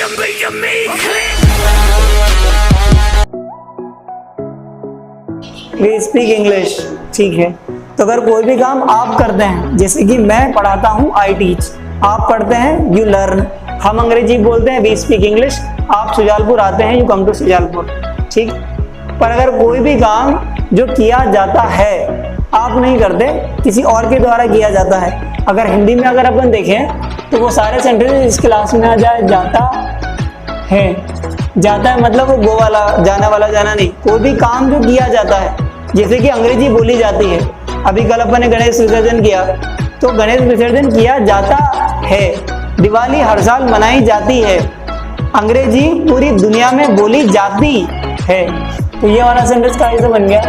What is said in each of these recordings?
We speak English, ठीक है। तो अगर कोई भी काम आप करते हैं, जैसे कि मैं पढ़ाता हूँ, आई टीच, आप पढ़ते हैं, यू लर्न, हम अंग्रेजी बोलते हैं, वी स्पीक इंग्लिश, आप सुजालपुर आते हैं, यू कम टू सुजालपुर, ठीक। पर अगर कोई भी काम जो किया जाता है आप नहीं करते, किसी और के द्वारा किया जाता है। अगर हिंदी में अगर अपन देखें तो वो सारे सेंटेंस इस क्लास में आ जाए, जाता है, जाता है मतलब वो गो वाला, जाना वाला जाना नहीं, कोई भी काम जो किया जाता है, जैसे कि अंग्रेजी बोली जाती है। अभी कल अपन ने गणेश विसर्जन किया, तो गणेश विसर्जन किया जाता है। दिवाली हर साल मनाई जाती है, अंग्रेजी पूरी दुनिया में बोली जाती है। तो ये वाला सेंटेंस कैसे बन गया,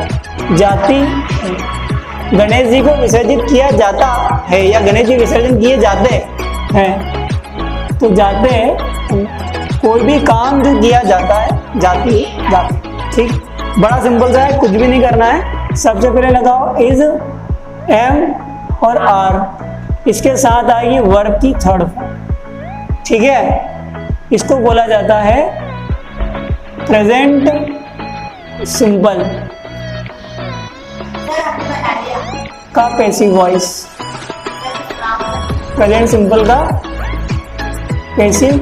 जाती है। गणेश जी को विसर्जित किया जाता है या गणेश जी विसर्जन किए जाते हैं, तो जाते हैं कोई भी काम जो किया जाता है, जाती है, जाती, ठीक। बड़ा सिंपल सा है, कुछ भी नहीं करना है। सबसे पहले लगाओ इज, एम और आर, इसके साथ आएगी वर्ब की थर्ड फॉर्म, ठीक है। इसको बोला जाता है प्रेजेंट सिंपल का पैसिव वॉइस, प्रेजेंट सिंपल का पैसिव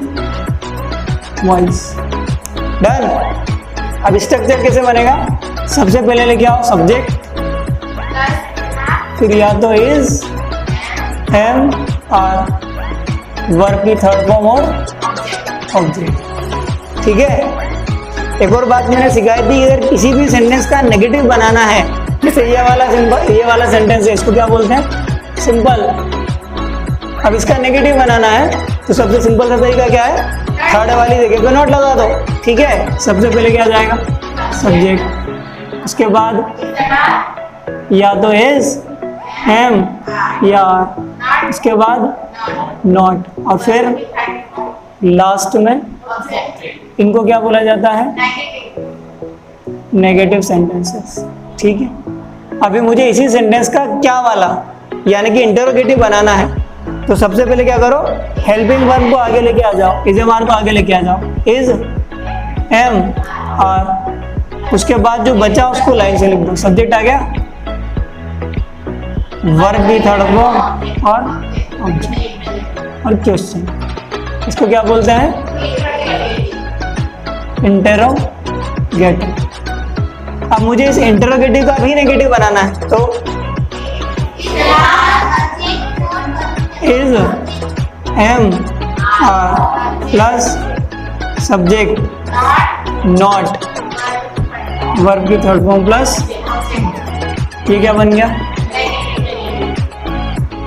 वॉइस। डन। अब स्ट्रक्चर कैसे बनेगा, सबसे पहले लेके आओ सब्जेक्ट, फिर या तो इज, एम, आर, वर्ब की थर्ड फॉर्म और ऑब्जेक्ट, ठीक है। एक और बात मैंने सिखाई थी, अगर किसी भी सेंटेंस का नेगेटिव बनाना है, जैसे ये वाला सिंपल, ये वाला सेंटेंस है, इसको क्या बोलते हैं, सिंपल। अब इसका नेगेटिव बनाना है तो सबसे सिंपल सा तरीका क्या है, थर्ड वाली जगह पे नोट लगा दो, ठीक है। सबसे पहले क्या जाएगा, सब्जेक्ट, उसके बाद या तो इज, एम या आर, उसके बाद नॉट, और फिर लास्ट में इनको क्या बोला जाता है, नेगेटिव सेंटेंसेस, ठीक है। अभी मुझे इसी सेंटेंस का क्या वाला यानी कि इंटरोगेटिव बनाना है, तो सबसे पहले क्या करो, हेल्पिंग वर्ब को आगे लेके आ जाओ, इज एम आर को आगे लेके आ जाओ, इज एम आर, उसके बाद जो बचा उसको लाइन से लिख दो, सब्जेक्ट आ गया, वर्ब भी थर्ड फॉर्म और ऑब्जेक्ट और क्वेश्चन। इसको क्या बोलते हैं, इंटरोगेटिव। अब मुझे इस इंटरोगेटिव का भी नेगेटिव बनाना है, तो is, am, are plus subject, not, verb की थर्ड फॉर्म प्लस, ये क्या बन गया,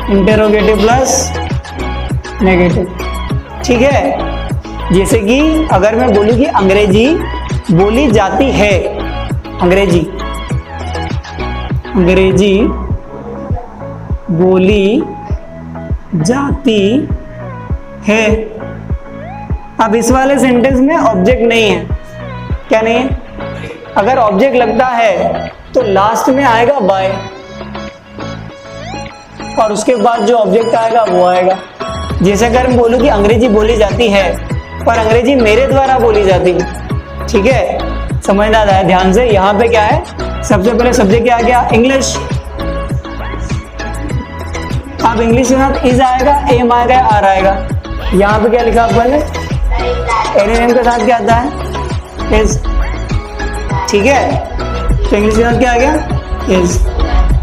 इंटरोगेटिव प्लस नेगेटिव, ठीक है। जैसे कि अगर मैं बोलूं कि अंग्रेजी बोली जाती है, अंग्रेजी बोली जाती है। अब इस वाले सेंटेंस में ऑब्जेक्ट नहीं है, क्या नहीं है, अगर ऑब्जेक्ट लगता है तो लास्ट में आएगा बाय, और उसके बाद जो ऑब्जेक्ट आएगा वो आएगा। जैसे अगर मैं बोलूं कि अंग्रेजी बोली जाती है, पर अंग्रेजी मेरे द्वारा बोली जाती है, ठीक है, समझना है ध्यान से। यहाँ पे क्या है, सबसे पहले सब्जेक्ट क्या आ गया, इंग्लिश। अब इंग्लिश में इज आएगा, एम आएगा, आर आएगा। यहाँ पे क्या लिखा अपन ने, एनी नेम के साथ क्या आता है, इज, ठीक है। तो इंग्लिश में क्या आ गया, इज।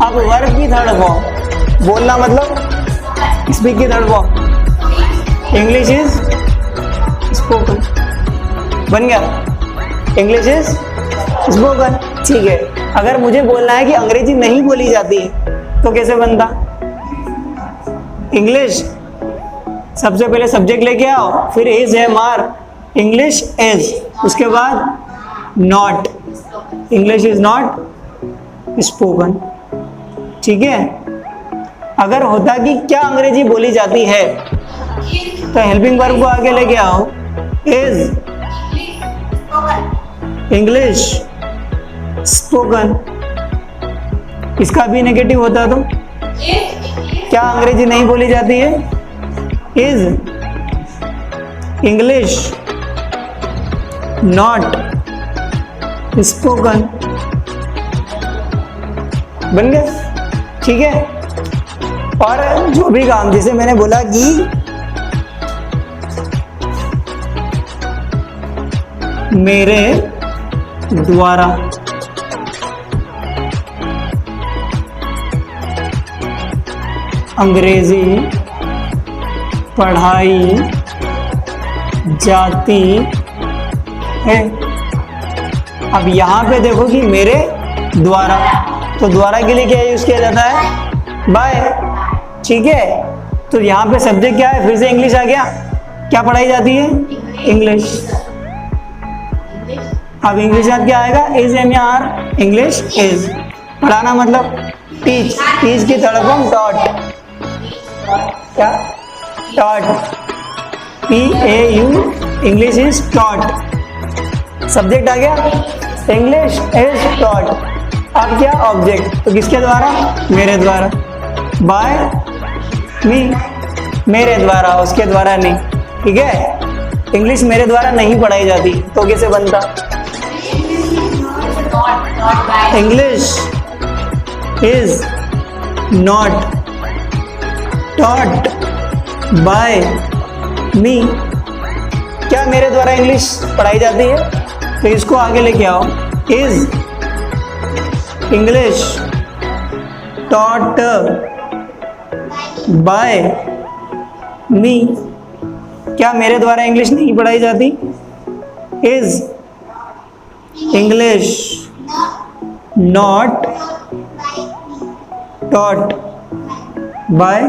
अब वर्ब की थर्ड फॉर्म, बोलना मतलब स्पीक की third form, English is spoken, बन गया, इंग्लिश इज स्पोकन, ठीक है। अगर मुझे बोलना है कि अंग्रेजी नहीं बोली जाती है तो कैसे बनता, इंग्लिश, सबसे पहले सब्जेक्ट लेके आओ, फिर is, am, are, English is, उसके बाद not, English is not spoken, ठीक है। अगर होता कि क्या अंग्रेजी बोली जाती है, तो हेल्पिंग वर्ब को आगे लेके आओ, इज इंग्लिश स्पोकन, इसका भी नेगेटिव होता तो क्या अंग्रेजी नहीं बोली जाती है, इज इंग्लिश नॉट स्पोकन। बन गया, ठीक है। और जो भी काम, जैसे मैंने बोला कि मेरे द्वारा अंग्रेजी पढ़ाई जाती है। अब यहाँ पे देखो कि मेरे द्वारा, तो द्वारा के लिए क्या यूज किया जाता है? बाय, ठीक है। तो यहाँ पे सब्जेक्ट क्या है? फिर से इंग्लिश आ गया। क्या पढ़ाई जाती है? इंग्लिश। अब इंग्लिश याद क्या आएगा? Is am are, English is. पढ़ाना मतलब टीच, टीच की थर्ड फॉर्म टॉट। क्या? Taught, PAU, English is taught. Subject आ गया, इंग्लिश इज टॉट। अब क्या? ऑब्जेक्ट, तो किसके द्वारा? मेरे द्वारा। बाय मी, मेरे द्वारा, उसके द्वारा नहीं, ठीक है। इंग्लिश मेरे द्वारा नहीं पढ़ाई जाती, तो कैसे बनता? English is not taught by me. क्या मेरे द्वारा इंग्लिश पढ़ाई जाती है? तो इसको आगे लेके आओ। Is English taught by me. क्या मेरे द्वारा इंग्लिश नहीं पढ़ाई जाती? Is English not taught by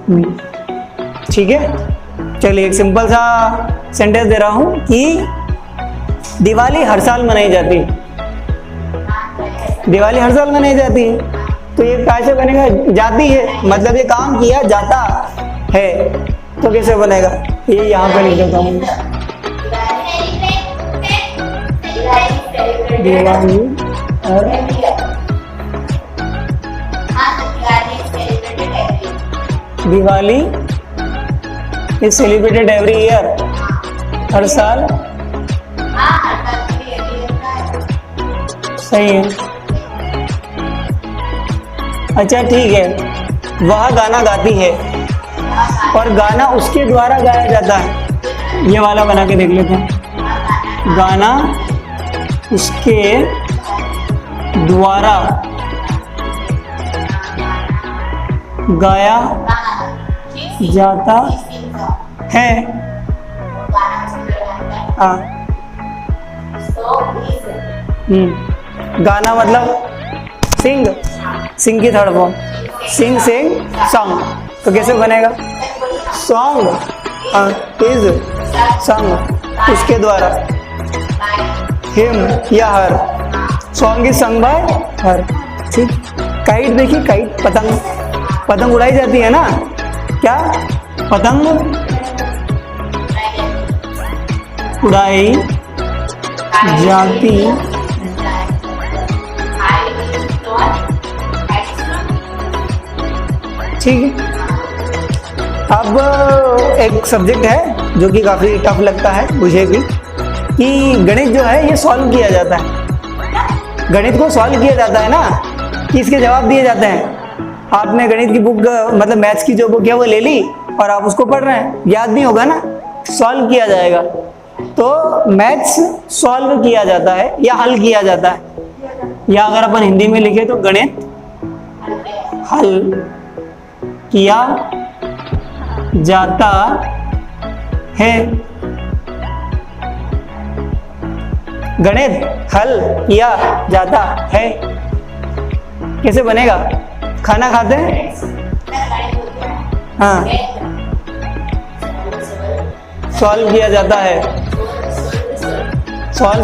me, ठीक है। चलिए एक सिंपल सा सेंटेंस दे रहा हूं कि दिवाली हर साल मनाई जाती है। दिवाली हर साल मनाई जाती है, तो ये कैसे बनेगा? जाती है मतलब ये काम किया जाता है, तो कैसे बनेगा? ये यहाँ पे लिख देता हूँ। Diwali Diwali is celebrated every year, हर साल। सही है। अच्छा ठीक है, वह गाना गाती है और गाना उसके द्वारा गाया जाता है। ये वाला बना के देख लेते हैं। गाना उसके द्वारा गाया जाता है। हाँ, गाना मतलब सिंग, सिंग की थर्ड फॉर्म। सिंग, सिंग, सॉन्ग, तो कैसे बनेगा? सॉन्ग इज सॉन्ग उसके द्वारा। हिम या her, song is sung by her, ठीक। काइट देखिए, काइट पतंग, पतंग उड़ाई जाती है ना। क्या? पतंग उड़ाई जाती ठीक है। अब एक सब्जेक्ट है जो कि काफी टफ लगता है मुझे भी, कि गणित जो है ये सॉल्व किया जाता है। गणित को सॉल्व किया जाता है ना, कि इसके जवाब दिए जाते हैं। आपने गणित की बुक मतलब मैथ्स की जो बुक है वो ले ली और आप उसको पढ़ रहे हैं, याद नहीं होगा ना, सॉल्व किया जाएगा। तो मैथ्स सॉल्व किया जाता है या हल किया जाता है, या अगर अपन हिंदी में लिखे तो गणित हल किया जाता है। गणित हल किया जाता है, कैसे बनेगा? खाना खाते हैं, हाँ, सॉल्व किया जाता है, सॉल्व,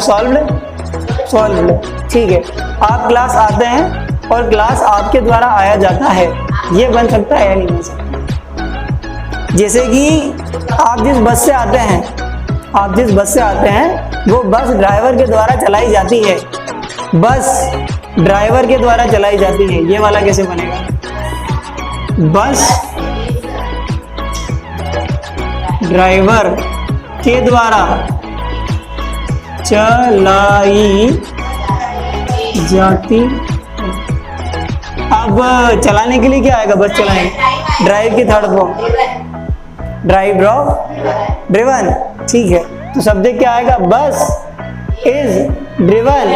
ठीक है। आप क्लास आते हैं और क्लास आपके द्वारा आया जाता है, ये बन सकता है या नहीं बन सकता? जैसे कि आप जिस बस से आते हैं, वो बस ड्राइवर के द्वारा चलाई जाती है। बस ड्राइवर के द्वारा चलाई जाती है, ये वाला कैसे बनेगा? बस ड्राइवर के द्वारा चलाई जाती। अब चलाने के लिए क्या आएगा? बस चलाएंगे। ड्राइव की third form drive, drop, driven. ठीक है, तो सब्जेक्ट क्या आएगा? बस इज ड्रिवन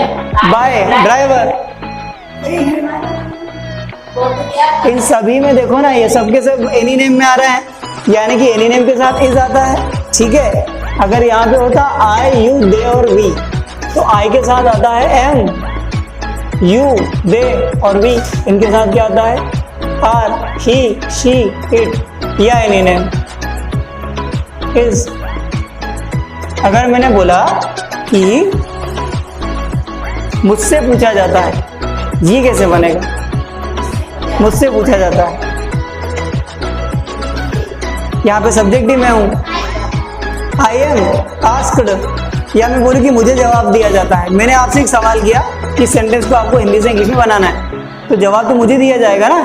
बाय ड्राइवर। इन सभी में देखो ना, ये सब के सब एनी नेम में आ रहे हैं, यानी कि एनी नेम के साथ इज आता है। ठीक है, अगर यहाँ पे होता आई, यू, दे और वी, तो आई के साथ आता है एम, यू, दे और वी इनके साथ क्या आता है? आर, ही, शी, इट या एनी नेम इज। अगर मैंने बोला कि मुझसे पूछा जाता है, ये कैसे बनेगा? मुझसे पूछा जाता है, यहाँ पे सब्जेक्ट ही मैं हूं। आई एम आस्क्ड, या मैं बोलूं कि मुझे जवाब दिया जाता है। मैंने आपसे एक सवाल किया कि सेंटेंस को आपको हिंदी से इंग्लिश में बनाना है, तो जवाब तो मुझे दिया जाएगा ना।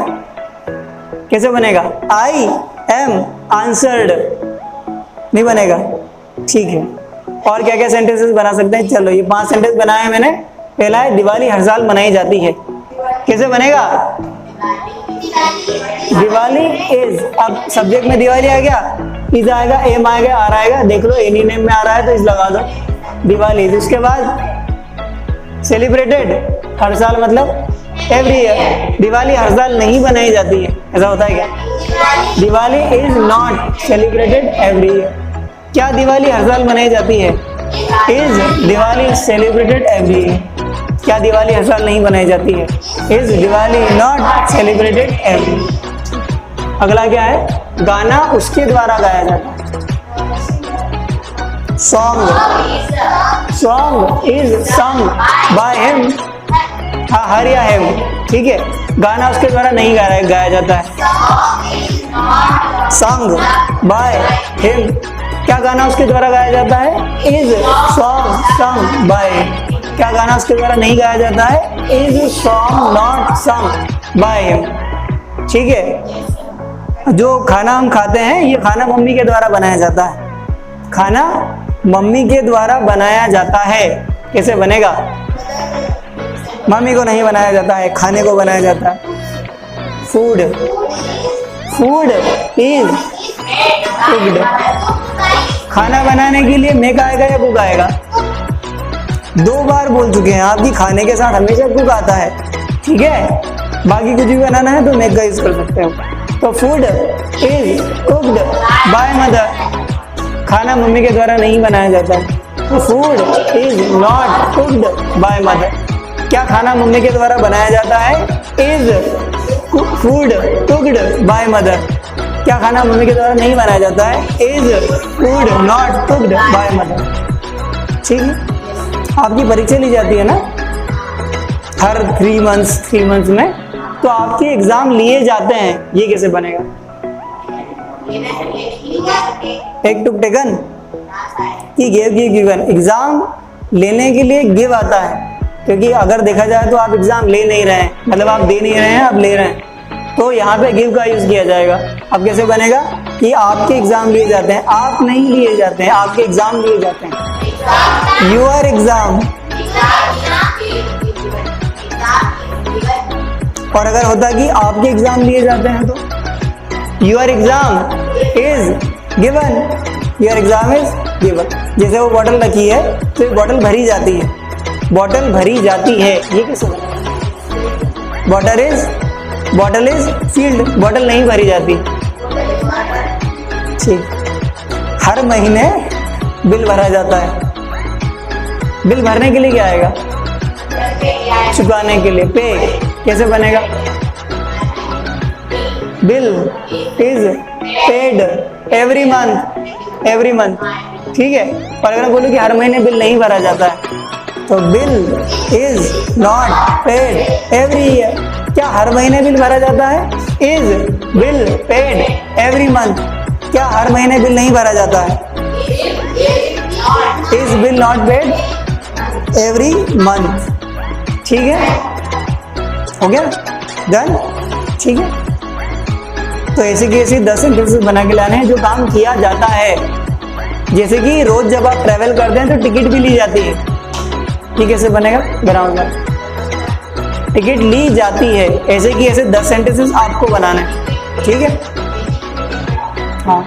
कैसे बनेगा? आई एम आंसर्ड नहीं बनेगा। ठीक है, और क्या क्या सेंटेंसेस बना सकते हैं? चलो, ये 5 सेंटेंस बनाए हैं मैंने। पहला है दिवाली हर साल मनाई जाती है। कैसे बनेगा? दिवाली इज। अब सब्जेक्ट में दिवाली आ गया, इज आएगा, एम आएगा, आर आएगा। देख लो एनी नेम में आ रहा है तो इस लगा दो, दिवाली इज। उसके बाद सेलिब्रेटेड, हर साल मतलब एवरी ईयर। दिवाली हर साल नहीं बनाई जाती है, ऐसा होता है क्या? Diwali is not celebrated every year. क्या दिवाली हर साल मनाई जाती है? Is Diwali celebrated every year. क्या दिवाली हर साल नहीं बनाई जाती है? Is Diwali not celebrated every year. अगला क्या है? गाना उसके द्वारा गाया जाता है। Song, song is song by him, her या हिम। ठीक है, गाना उसके द्वारा नहीं गाया जाता है। सॉन्ग बाय हिम, क्या गाना उसके द्वारा गाया जाता है? Is song song by. क्या गाना उसके द्वारा नहीं गाया जाता है? Is song not song by him. ठीक है, जो खाना हम खाते हैं, ये खाना मम्मी के द्वारा बनाया जाता है। खाना मम्मी के द्वारा बनाया जाता है। कैसे बनेगा? मम्मी को नहीं बनाया जाता है, खाने को बनाया जाता है। Food, food is cooked. खाना बनाने के लिए मेक आएगा या कुक आएगा? 2 बार बोल चुके हैं आप कि खाने के साथ हमेशा कुक आता है। ठीक है, बाकी कुछ भी बनाना है तो मेक का यूज कर सकते हो। तो food is cooked by mother. खाना मम्मी के द्वारा नहीं बनाया जाता है, तो food is not cooked by mother. क्या खाना मम्मी के द्वारा बनाया जाता है? Is food cooked by mother. क्या खाना मम्मी के द्वारा नहीं बनाया जाता है? Is food not cooked by mother. ठीक है, आपकी परीक्षा ली जाती है ना हर 3 मंथ्स में, तो आपके एग्जाम लिए जाते हैं। ये कैसे बनेगा? टेक टू टेकन कि गिव गिव गिवन। एग्जाम लेने के लिए गिव आता है, क्योंकि अगर देखा जाए तो आप एग्जाम ले नहीं रहे हैं, मतलब आप दे नहीं रहे हैं, आप ले रहे हैं, तो यहाँ पे गिव का यूज किया जाएगा। अब कैसे बनेगा कि आपके एग्जाम लिए जाते हैं, आप नहीं लिए जाते हैं, आपके एग्जाम लिए जाते हैं। Your exam. और अगर होता कि आपके एग्जाम लिए जाते हैं तो your exam is given, your exam is given. जैसे वो बॉटल रखी है तो ये बॉटल भरी जाती है, बॉटल भरी जाती है। ये कैसे बनेगा? बॉटल इज फील्ड, बॉटल नहीं भरी जाती। ठीक, हर महीने बिल भरा जाता है। बिल भरने के लिए क्या आएगा? चुकाने के लिए, पे। कैसे बनेगा? Bill is paid every month, every month. ठीक है, और अगर मैं बोलूं कि हर महीने बिल नहीं भरा जाता है, तो bill is not paid every year. क्या हर महीने बिल भरा जाता है? Is bill paid every month. क्या हर महीने बिल नहीं भरा जाता है? Is bill not paid every month. ठीक है, हो गया, डन। ठीक है, तो ऐसे की ऐसी 10 सेंटेंसेस बना के लाने हैं जो काम किया जाता है। जैसे कि रोज जब आप ट्रेवल करते हैं तो टिकट भी ली जाती है। ये कैसे बनेगा, बनाओ जरा। टिकट ली जाती है, ऐसे कि ऐसे 10 सेंटेंसेस आपको बनाना है, ठीक है। हाँ